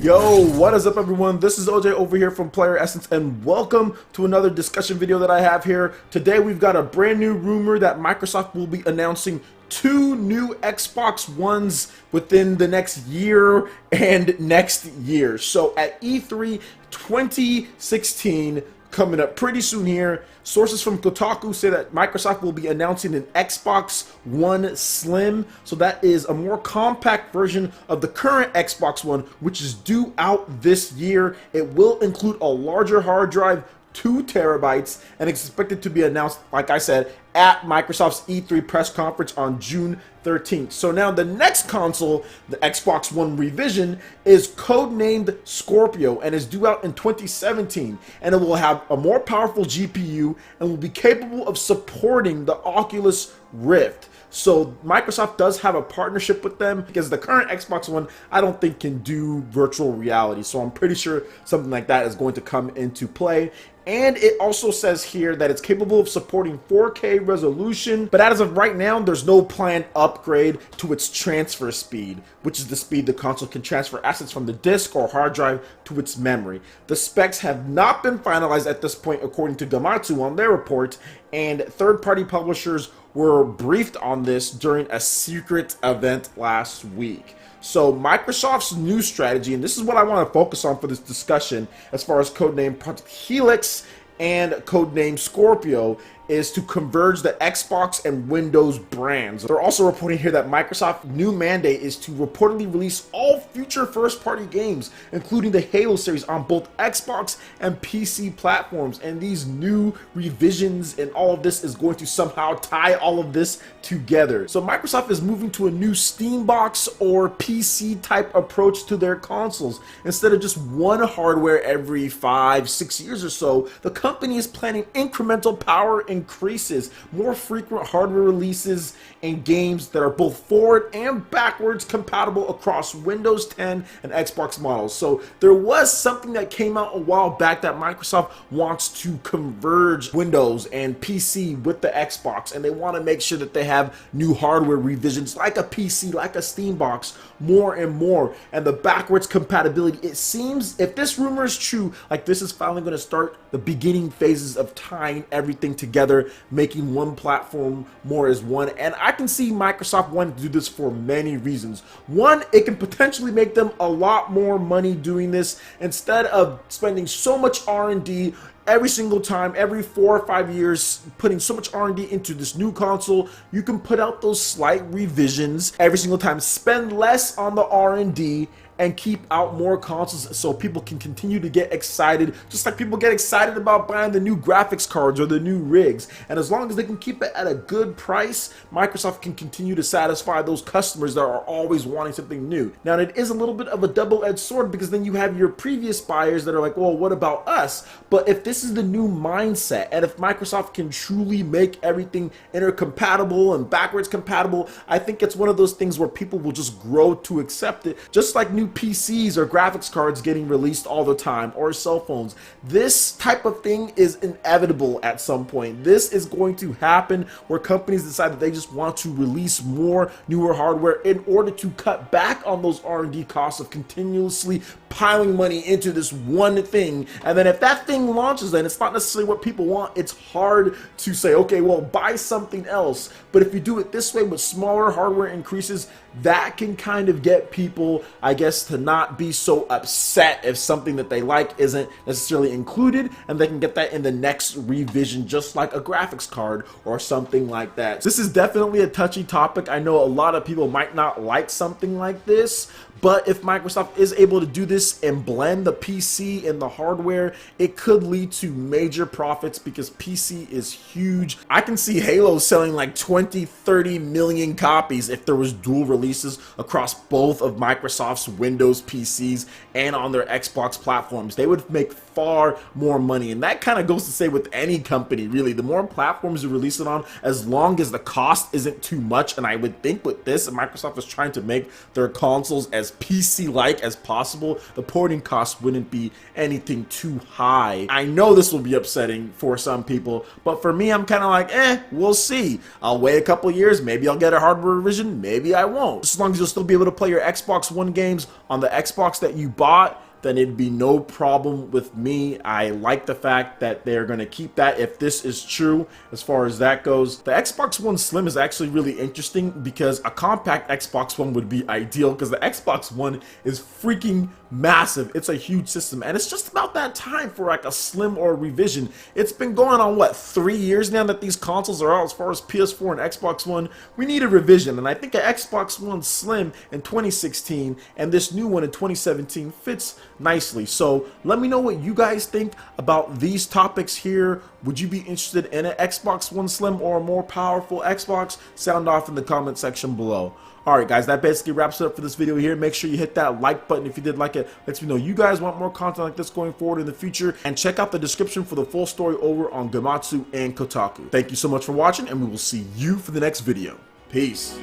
Yo, what is up everyone? This is OJ over here from PlayerEssence and welcome to another discussion video that I have here. Today we've got a brand new rumor that Microsoft will be announcing two new Xbox Ones within the next year and next year. So at E3 2016, coming up pretty soon here, sources from Kotaku say that Microsoft will be announcing an Xbox One Slim. So that is a more compact version of the current Xbox One, which is due out this year. It will include a larger hard drive, 2 terabytes, and it's expected to be announced, like I said, at Microsoft's E3 press conference on June 13th. So now the next console, the Xbox One revision, is codenamed Scorpio and is due out in 2017. And it will have a more powerful GPU and will be capable of supporting the Oculus Rift. So Microsoft does have a partnership with them because the current Xbox One, I don't think can do virtual reality. So I'm pretty sure something like that is going to come into play. And it also says here that it's capable of supporting 4K resolution, but as of right now, there's no planned upgrade to its transfer speed, which is the speed the console can transfer assets from the disk or hard drive to its memory. The specs have not been finalized at this point, according to Gematsu on their report, and third-party publishers were briefed on this during a secret event last week. So Microsoft's new strategy, and this is what I want to focus on for this discussion as far as codename Project Helix and codename Scorpio, is to converge the Xbox and Windows brands. They're also reporting here that Microsoft's new mandate is to reportedly release all future first-party games, including the Halo series, on both Xbox and PC platforms. And these new revisions and all of this is going to somehow tie all of this together. So Microsoft is moving to a new Steambox or PC type approach to their consoles. Instead of just one hardware every 5-6 years or so, the company is planning incremental power increases, more frequent hardware releases, and games that are both forward and backwards compatible across Windows 10 and Xbox models. So there was something that came out a while back that Microsoft wants to converge Windows and PC with the Xbox, and they want to make sure that they have new hardware revisions like a PC, like a Steambox, more and more. And the backwards compatibility, it seems, if this rumor is true, like this is finally going to start the beginning phases of tying everything together, making one platform more as one. And I can see Microsoft wanting to do this for many reasons. One, it can potentially make them a lot more money doing this. Instead of spending so much R&D every single time, every 4 or 5 years, putting so much R&D into this new console, you can put out those slight revisions every single time, spend less on the R&D, and keep out more consoles so people can continue to get excited, just like people get excited about buying the new graphics cards or the new rigs. And as long as they can keep it at a good price, Microsoft can continue to satisfy those customers that are always wanting something new. Now, it is a little bit of a double-edged sword because then you have your previous buyers that are like, well, what about us? But if this is the new mindset, and if Microsoft can truly make everything intercompatible and backwards compatible, I think it's one of those things where people will just grow to accept it, just like new PCs or graphics cards getting released all the time, or cell phones. This type of thing is inevitable at some point. This is going to happen where companies decide that they just want to release more newer hardware in order to cut back on those R&D costs of continuously piling money into this one thing. And then if that thing launches, then it's not necessarily what people want. It's hard to say, okay, well, buy something else. But if you do it this way with smaller hardware increases, that can kind of get people, I guess, to not be so upset if something that they like isn't necessarily included, and they can get that in the next revision, just like a graphics card or something like that. This is definitely a touchy topic. I know a lot of people might not like something like this, but if Microsoft is able to do this and blend the PC and the hardware, it could lead to major profits because PC is huge. I can see Halo selling like 20-30 million copies if there was dual releases across both of Microsoft's Windows PCs and on their Xbox platforms. They would make far more money, and that kind of goes to say with any company, really. The more platforms you release it on, as long as the cost isn't too much, and I would think with this, Microsoft is trying to make their consoles as PC-like as possible, the porting cost wouldn't be anything too high. I know this will be upsetting for some people, but for me, I'm kind of like, we'll see. I'll wait a couple years, maybe I'll get a hardware revision, maybe I won't. no. As long as you'll still be able to play your Xbox One games on the Xbox that you bought, then it'd be no problem with me. I like the fact that they're going to keep that if this is true as far as that goes. The Xbox One Slim is actually really interesting because a compact Xbox One would be ideal because the Xbox One is freaking massive. It's a huge system, and it's just about that time for like a slim or a revision. It's been going on, what, 3 years now that these consoles are out as far as PS4 and Xbox One. We need a revision, and I think an Xbox One Slim in 2016 and this new one in 2017 fits nicely. So let me know what you guys think about these topics here. Would you be interested in an Xbox One Slim or a more powerful Xbox? Sound off in the comment section below. Alright guys, that basically wraps it up for this video here. Make sure you hit that like button if you did like it. Lets me know you guys want more content like this going forward in the future. And check out the description for the full story over on Gematsu and Kotaku. Thank you so much for watching, and we will see you for the next video. Peace.